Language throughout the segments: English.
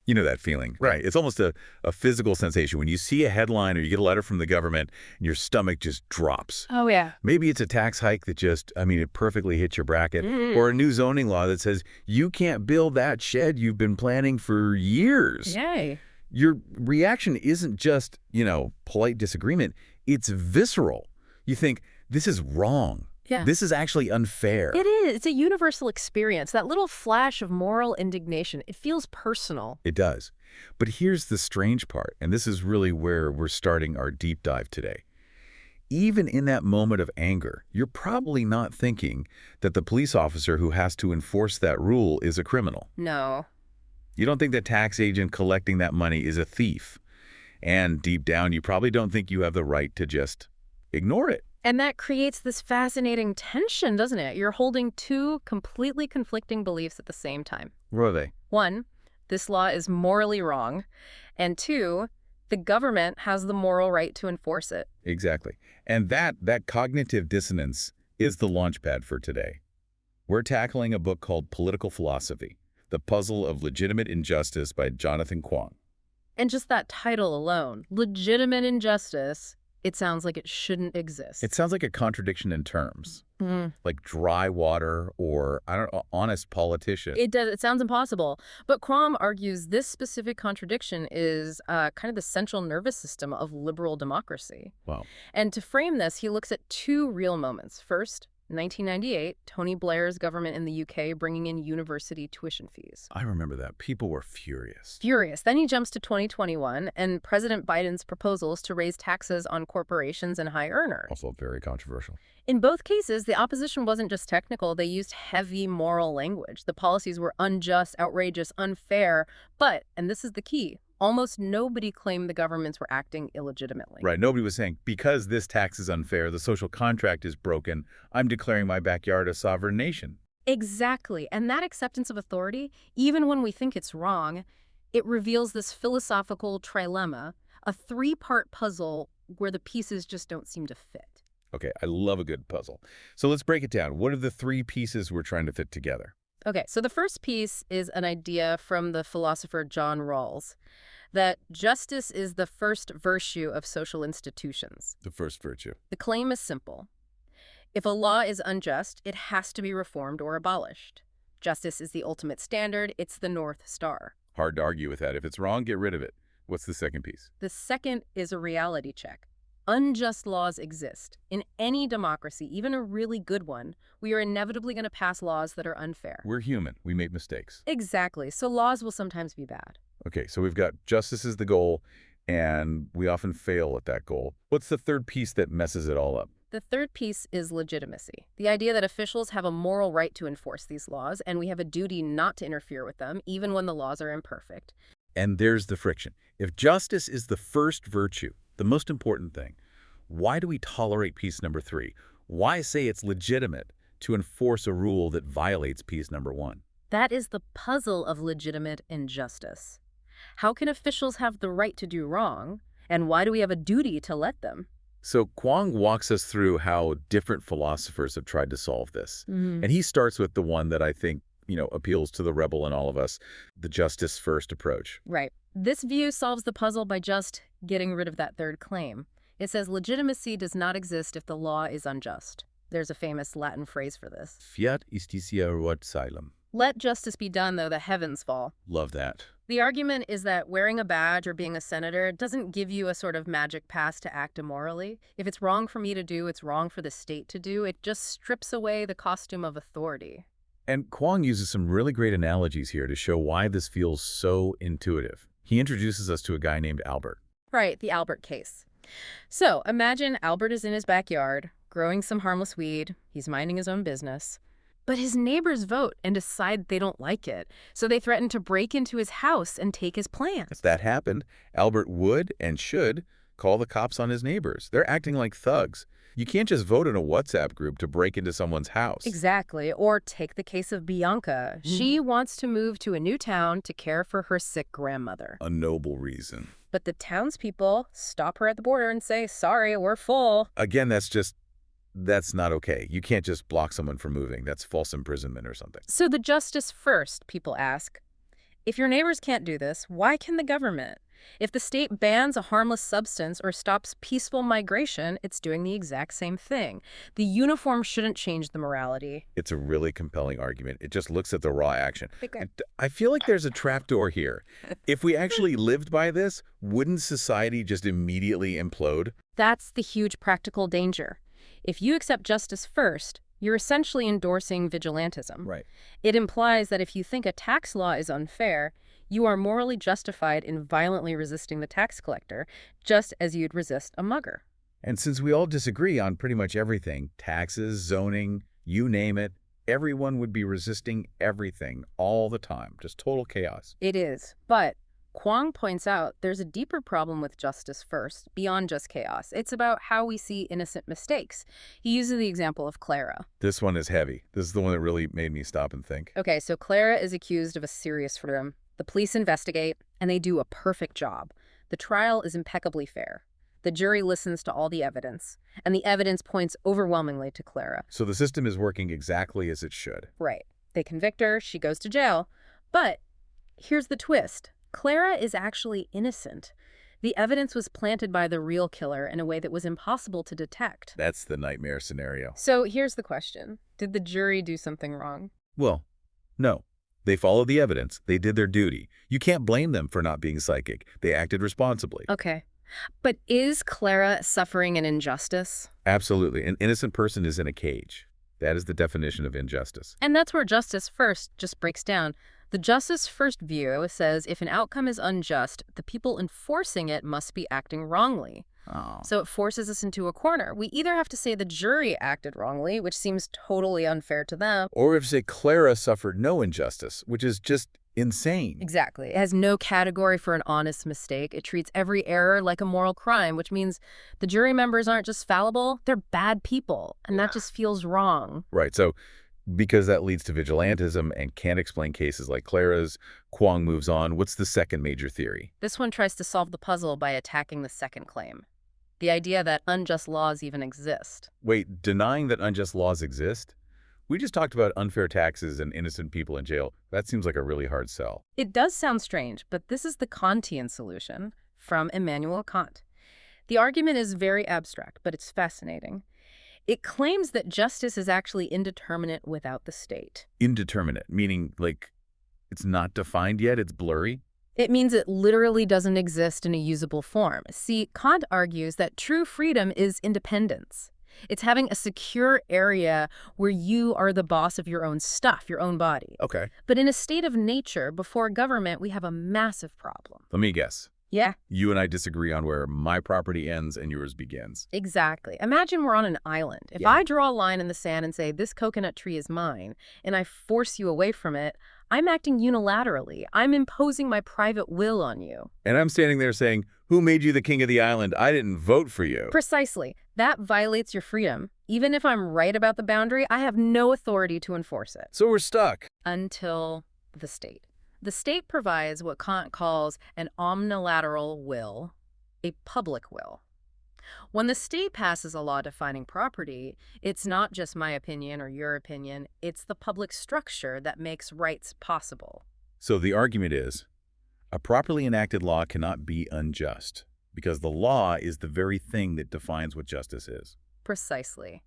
You know that feeling, right? It's almost a physical sensation. When you see a headline or you get a letter from the government and your stomach just drops. Oh, yeah. Maybe it's a tax hike that just, it perfectly hits your bracket. Or a new zoning law that says you can't build that shed you've been planning for years. Yay. Your reaction isn't just, polite disagreement. It's visceral. You think, this is wrong. Yeah. This is actually unfair. It is. It's a universal experience. That little flash of moral indignation, it feels personal. It does. But here's the strange part, and this is really where we're starting our deep dive today. Even in that moment of anger, you're probably not thinking that the police officer who has to enforce that rule is a criminal. No. You don't think the tax agent collecting that money is a thief. And deep down, you probably don't think you have the right to just ignore it. And that creates this fascinating tension, doesn't it? You're holding two completely conflicting beliefs at the same time. What are they? One, this law is morally wrong. And two, the government has the moral right to enforce it. Exactly. And that cognitive dissonance is the launchpad for today. We're tackling a book called Political Philosophy, The Puzzle of Legitimate Injustice by Jonathan Quong. And just that title alone, legitimate injustice, it sounds like it shouldn't exist. It sounds like a contradiction in terms, like dry water or, honest politician. It does. It sounds impossible. But Quong argues this specific contradiction is kind of the central nervous system of liberal democracy. Wow. And to frame this, he looks at two real moments. First, 1998, Tony Blair's government in the UK bringing in university tuition fees. I remember that. People were furious. Furious. Then he jumps to 2021 and President Biden's proposals to raise taxes on corporations and high earners. Also very controversial. In both cases, the opposition wasn't just technical. They used heavy moral language. The policies were unjust, outrageous, unfair. But, and this is the key, almost nobody claimed the governments were acting illegitimately. Right. Nobody was saying, because this tax is unfair, the social contract is broken, I'm declaring my backyard a sovereign nation. Exactly. And that acceptance of authority, even when we think it's wrong, it reveals this philosophical trilemma, a three-part puzzle where the pieces just don't seem to fit. Okay, I love a good puzzle. So let's break it down. What are the three pieces we're trying to fit together? Okay, so the first piece is an idea from the philosopher John Rawls, that justice is the first virtue of social institutions. The first virtue. The claim is simple. If a law is unjust, it has to be reformed or abolished. Justice is the ultimate standard. It's the North Star. Hard to argue with that. If it's wrong, get rid of it. What's the second piece? The second is a reality check. Unjust laws exist. In any democracy, even a really good one, we are inevitably going to pass laws that are unfair. We're human. We make mistakes. Exactly. So laws will sometimes be bad. Okay, so we've got justice is the goal, and we often fail at that goal. What's the third piece that messes it all up? The third piece is legitimacy. The idea that officials have a moral right to enforce these laws, and we have a duty not to interfere with them, even when the laws are imperfect. And there's the friction. If justice is the first virtue, the most important thing, why do we tolerate piece number three? Why say it's legitimate to enforce a rule that violates piece number one? That is the puzzle of legitimate injustice. How can officials have the right to do wrong, and why do we have a duty to let them? So Quong walks us through how different philosophers have tried to solve this. And he starts with the one that I think, appeals to the rebel in all of us, the justice first approach. Right. This view solves the puzzle by just getting rid of that third claim. It says legitimacy does not exist if the law is unjust. There's a famous Latin phrase for this. Fiat justitia ruat caelum. Let justice be done, though the heavens fall. Love that. The argument is that wearing a badge or being a senator doesn't give you a sort of magic pass to act immorally. If it's wrong for me to do, it's wrong for the state to do. It just strips away the costume of authority. And Quong uses some really great analogies here to show why this feels so intuitive. He introduces us to a guy named Albert. Right, the Albert case. So imagine Albert is in his backyard, growing some harmless weed. He's minding his own business. But his neighbors vote and decide they don't like it. So they threaten to break into his house and take his plants. If that happened, Albert would and should call the cops on his neighbors. They're acting like thugs. You can't just vote in a WhatsApp group to break into someone's house. Exactly. Or take the case of Bianca. She wants to move to a new town to care for her sick grandmother. A noble reason. But the townspeople stop her at the border and say, sorry, we're full. Again, that's not okay. You can't just block someone from moving. That's false imprisonment or something. So the justice first, people ask. If your neighbors can't do this, why can the government? If the state bans a harmless substance or stops peaceful migration, it's doing the exact same thing. The uniform shouldn't change the morality. It's a really compelling argument. It just looks at the raw action. Okay. And I feel like there's a trapdoor here. If we actually lived by this, wouldn't society just immediately implode? That's the huge practical danger. If you accept justice first, you're essentially endorsing vigilantism. Right. It implies that if you think a tax law is unfair, you are morally justified in violently resisting the tax collector, just as you'd resist a mugger. And since we all disagree on pretty much everything, taxes, zoning, you name it, everyone would be resisting everything all the time. Just total chaos. It is. But Quong points out there's a deeper problem with justice first, beyond just chaos. It's about how we see innocent mistakes. He uses the example of Clara. This one is heavy. This is the one that really made me stop and think. Okay, so Clara is accused of a serious crime. The police investigate, and they do a perfect job. The trial is impeccably fair. The jury listens to all the evidence, and the evidence points overwhelmingly to Clara. So the system is working exactly as it should. Right. They convict her, she goes to jail. But here's the twist. Clara is actually innocent. The evidence was planted by the real killer in a way that was impossible to detect. That's the nightmare scenario. So here's the question. Did the jury do something wrong? Well, no. They followed the evidence. They did their duty. You can't blame them for not being psychic. They acted responsibly. Okay. But is Clara suffering an injustice? Absolutely. An innocent person is in a cage. That is the definition of injustice. And that's where justice first just breaks down. The justice first view says if an outcome is unjust, the people enforcing it must be acting wrongly. Oh. So it forces us into a corner. We either have to say the jury acted wrongly, which seems totally unfair to them. Or if, say, Clara suffered no injustice, which is just insane. Exactly. It has no category for an honest mistake. It treats every error like a moral crime, which means the jury members aren't just fallible, they're bad people. And that just feels wrong. Right. So because that leads to vigilantism and can't explain cases like Clara's, Quong moves on. What's the second major theory? This one tries to solve the puzzle by attacking the second claim. The idea that unjust laws even exist. Wait, denying that unjust laws exist? We just talked about unfair taxes and innocent people in jail. That seems like a really hard sell. It does sound strange, but this is the Kantian solution from Immanuel Kant. The argument is very abstract, but it's fascinating. It claims that justice is actually indeterminate without the state. Indeterminate, meaning like it's not defined yet, it's blurry? It means it literally doesn't exist in a usable form. See, Kant argues that true freedom is independence. It's having a secure area where you are the boss of your own stuff, your own body. Okay. But in a state of nature, before government, we have a massive problem. Let me guess. Yeah, You and I disagree on where my property ends and yours begins. exactly. Imagine we're on an island. If Yeah. I draw a line in the sand and say, this coconut tree is mine, and I force you away from it, I'm acting unilaterally. I'm imposing my private will on you. And I'm standing there saying, who made you the king of the island? I didn't vote for you. Precisely. That violates your freedom. Even if I'm right about the boundary, I have no authority to enforce it. So we're stuck. Until the state. The state provides what Kant calls an omnilateral will, a public will. When the state passes a law defining property, it's not just my opinion or your opinion, it's the public structure that makes rights possible. So the argument is, a properly enacted law cannot be unjust, because the law is the very thing that defines what justice is. Precisely.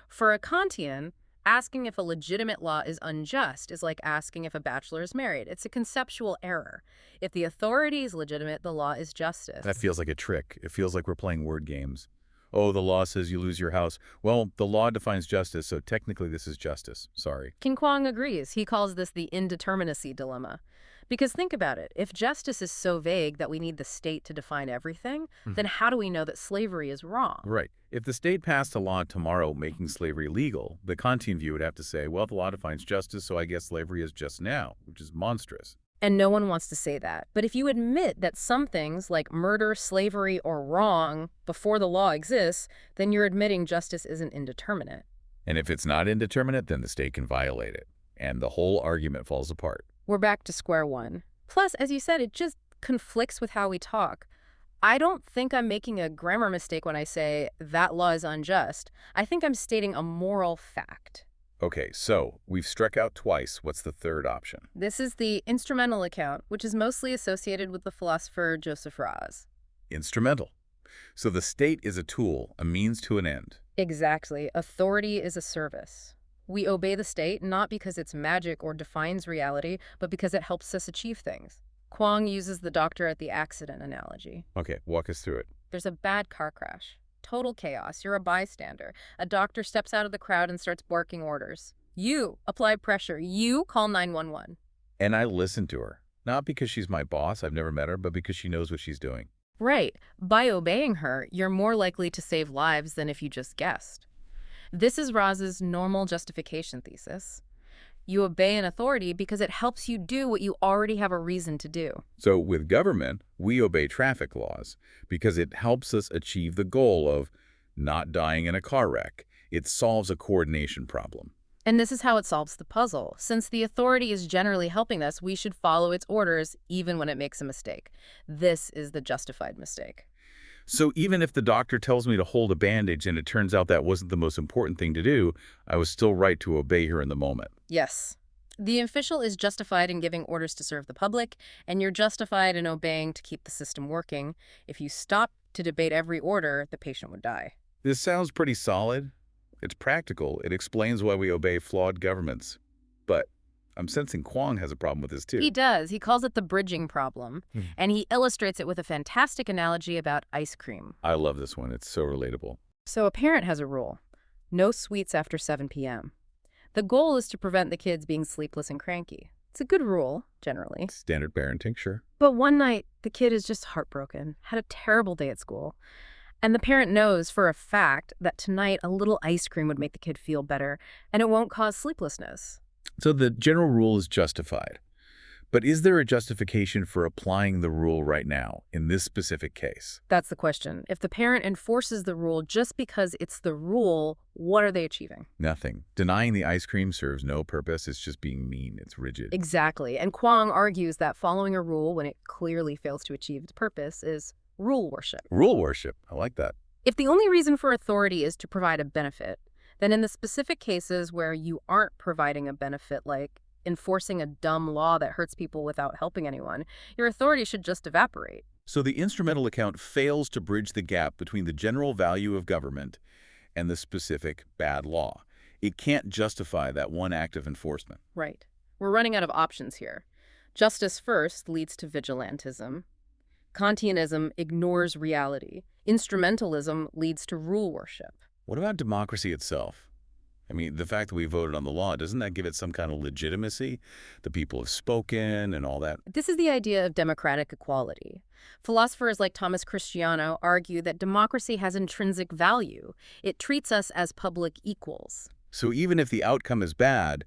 For a Kantian, asking if a legitimate law is unjust is like asking if a bachelor is married. It's a conceptual error. If the authority is legitimate, the law is justice. That feels like a trick. It feels like we're playing word games. Oh, the law says you lose your house. Well, the law defines justice, so technically this is justice. Sorry. Quong agrees. He calls this the indeterminacy dilemma. Because think about it. If justice is so vague that we need the state to define everything, then how do we know that slavery is wrong? Right. If the state passed a law tomorrow making slavery legal, the Kantian view would have to say, well, the law defines justice, so I guess slavery is just now, which is monstrous. And no one wants to say that. But if you admit that some things like murder, slavery, or wrong before the law exists, then you're admitting justice isn't indeterminate. And if it's not indeterminate, then the state can violate it. And the whole argument falls apart. We're back to square one. Plus, as you said, it just conflicts with how we talk. I don't think I'm making a grammar mistake when I say that law is unjust. I think I'm stating a moral fact. Okay, so we've struck out twice. What's the third option? This is the instrumental account, which is mostly associated with the philosopher Joseph Raz. Instrumental. So the state is a tool, a means to an end. Exactly. Authority is a service. We obey the state not because it's magic or defines reality, but because it helps us achieve things. Quong uses the doctor at the accident analogy. Okay, walk us through it. There's a bad car crash. Total chaos. You're a bystander. A doctor steps out of the crowd and starts barking orders. You apply pressure. You call 911. And I listen to her. Not because she's my boss, I've never met her, but because she knows what she's doing. Right. By obeying her, you're more likely to save lives than if you just guessed. This is Raz's normal justification thesis. You obey an authority because it helps you do what you already have a reason to do. So with government, we obey traffic laws because it helps us achieve the goal of not dying in a car wreck. It solves a coordination problem. And this is how it solves the puzzle. Since the authority is generally helping us, we should follow its orders even when it makes a mistake. This is the justified mistake. So even if the doctor tells me to hold a bandage and it turns out that wasn't the most important thing to do, I was still right to obey her in the moment. Yes. The official is justified in giving orders to serve the public, and you're justified in obeying to keep the system working. If you stop to debate every order, the patient would die. This sounds pretty solid. It's practical. It explains why we obey flawed governments. But I'm sensing Quong has a problem with this too. He does. He calls it the bridging problem, Hmm. and he illustrates it with a fantastic analogy about ice cream. I love this one. It's so relatable. So a parent has a rule: no sweets after 7 p.m. The goal is to prevent the kids being sleepless and cranky. It's a good rule, generally. Standard parenting, sure. But one night, the kid is just heartbroken, had a terrible day at school. And the parent knows for a fact that tonight a little ice cream would make the kid feel better, and it won't cause sleeplessness. So the general rule is justified. But is there a justification for applying the rule right now in this specific case? That's the question. If the parent enforces the rule just because it's the rule, what are they achieving? Nothing. Denying the ice cream serves no purpose. It's just being mean. It's rigid. Exactly. And Quong argues that following a rule when it clearly fails to achieve its purpose is rule worship. Rule worship. I like that. If the only reason for authority is to provide a benefit, then in the specific cases where you aren't providing a benefit, like enforcing a dumb law that hurts people without helping anyone, your authority should just evaporate. So the instrumental account fails to bridge the gap between the general value of government and the specific bad law. It can't justify that one act of enforcement. Right. We're running out of options here. Justice first leads to vigilantism. Kantianism ignores reality. Instrumentalism leads to rule worship. What about democracy itself? I mean, the fact that we voted on the law, doesn't that give it some kind of legitimacy? The people have spoken and all that. This is the idea of democratic equality. Philosophers like Thomas Cristiano argue that democracy has intrinsic value. It treats us as public equals. So even if the outcome is bad,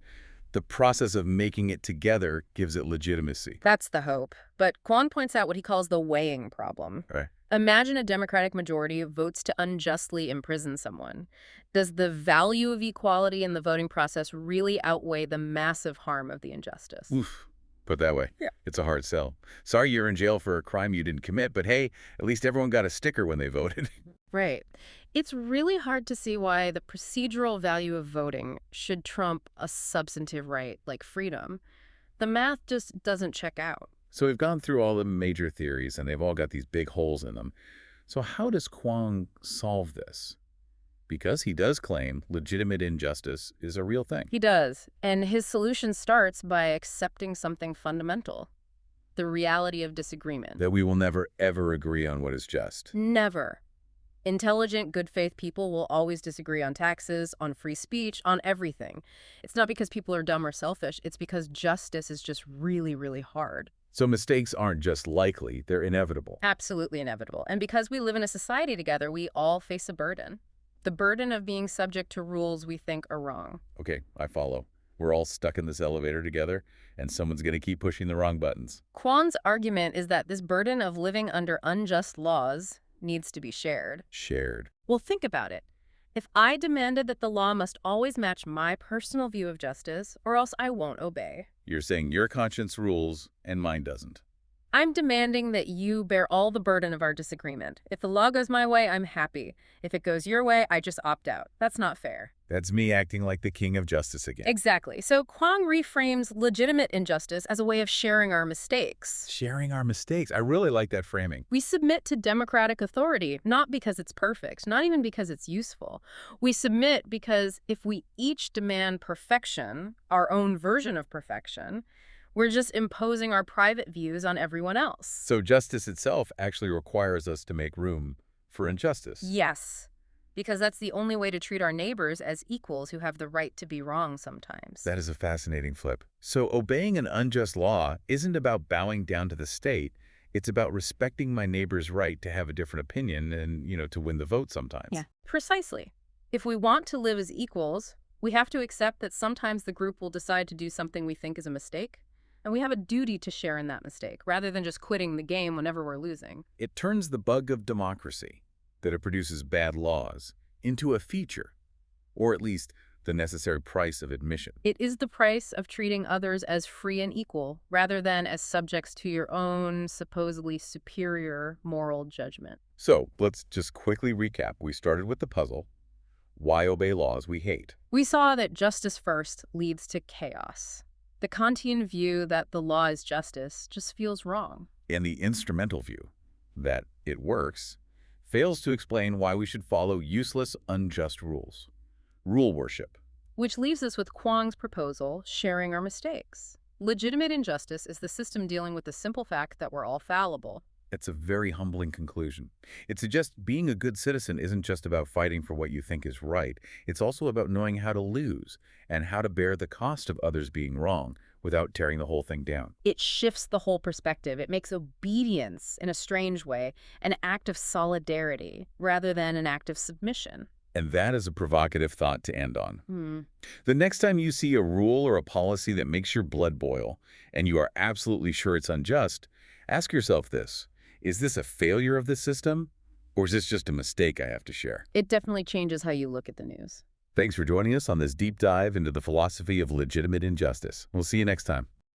the process of making it together gives it legitimacy. That's the hope. But Quong points out what he calls the weighing problem. Right. Imagine a Democratic majority votes to unjustly imprison someone. Does the value of equality in the voting process really outweigh the massive harm of the injustice? Oof. Put that way. Yeah. It's a hard sell. Sorry you're in jail for a crime you didn't commit, but hey, at least everyone got a sticker when they voted. Right. It's really hard to see why the procedural value of voting should trump a substantive right like freedom. The math just doesn't check out. So we've gone through all the major theories, and they've all got these big holes in them. So how does Quong solve this? Because he does claim legitimate injustice is a real thing. He does. And his solution starts by accepting something fundamental: the reality of disagreement. That we will never, ever agree on what is just. Never. Intelligent, good faith people will always disagree on taxes, on free speech, on everything. It's not because people are dumb or selfish. It's because justice is just really, really hard. So mistakes aren't just likely, they're inevitable. Absolutely inevitable. And because we live in a society together, we all face a burden. The burden of being subject to rules we think are wrong. Okay, I follow. We're all stuck in this elevator together, and someone's going to keep pushing the wrong buttons. Quan's argument is that this burden of living under unjust laws needs to be shared. Shared. Well, think about it. If I demanded that the law must always match my personal view of justice, or else I won't obey. You're saying your conscience rules and mine doesn't. I'm demanding that you bear all the burden of our disagreement. If the law goes my way, I'm happy. If it goes your way, I just opt out. That's not fair. That's me acting like the king of justice again. Exactly. So Quong reframes legitimate injustice as a way of sharing our mistakes. Sharing our mistakes. I really like that framing. We submit to democratic authority, not because it's perfect, not even because it's useful. We submit because if we each demand perfection, our own version of perfection, we're just imposing our private views on everyone else. So justice itself actually requires us to make room for injustice. Yes, because that's the only way to treat our neighbors as equals who have the right to be wrong sometimes. That is a fascinating flip. So obeying an unjust law isn't about bowing down to the state. It's about respecting my neighbor's right to have a different opinion and, to win the vote sometimes. Yeah, precisely. If we want to live as equals, we have to accept that sometimes the group will decide to do something we think is a mistake, and we have a duty to share in that mistake, rather than just quitting the game whenever we're losing. It turns the bug of democracy, that it produces bad laws, into a feature, or at least the necessary price of admission. It is the price of treating others as free and equal, rather than as subjects to your own supposedly superior moral judgment. So let's just quickly recap. We started with the puzzle. Why obey laws we hate? We saw that justice first leads to chaos. The Kantian view that the law is justice just feels wrong. And the instrumental view, that it works, fails to explain why we should follow useless, unjust rules. Rule worship. Which leaves us with Quong's proposal, sharing our mistakes. Legitimate injustice is the system dealing with the simple fact that we're all fallible. It's a very humbling conclusion. It suggests being a good citizen isn't just about fighting for what you think is right. It's also about knowing how to lose and how to bear the cost of others being wrong without tearing the whole thing down. It shifts the whole perspective. It makes obedience, in a strange way, an act of solidarity rather than an act of submission. And that is a provocative thought to end on. The next time you see a rule or a policy that makes your blood boil and you are absolutely sure it's unjust, ask yourself this. Is this a failure of the system, or is this just a mistake I have to share? It definitely changes how you look at the news. Thanks for joining us on this deep dive into the philosophy of legitimate injustice. We'll see you next time.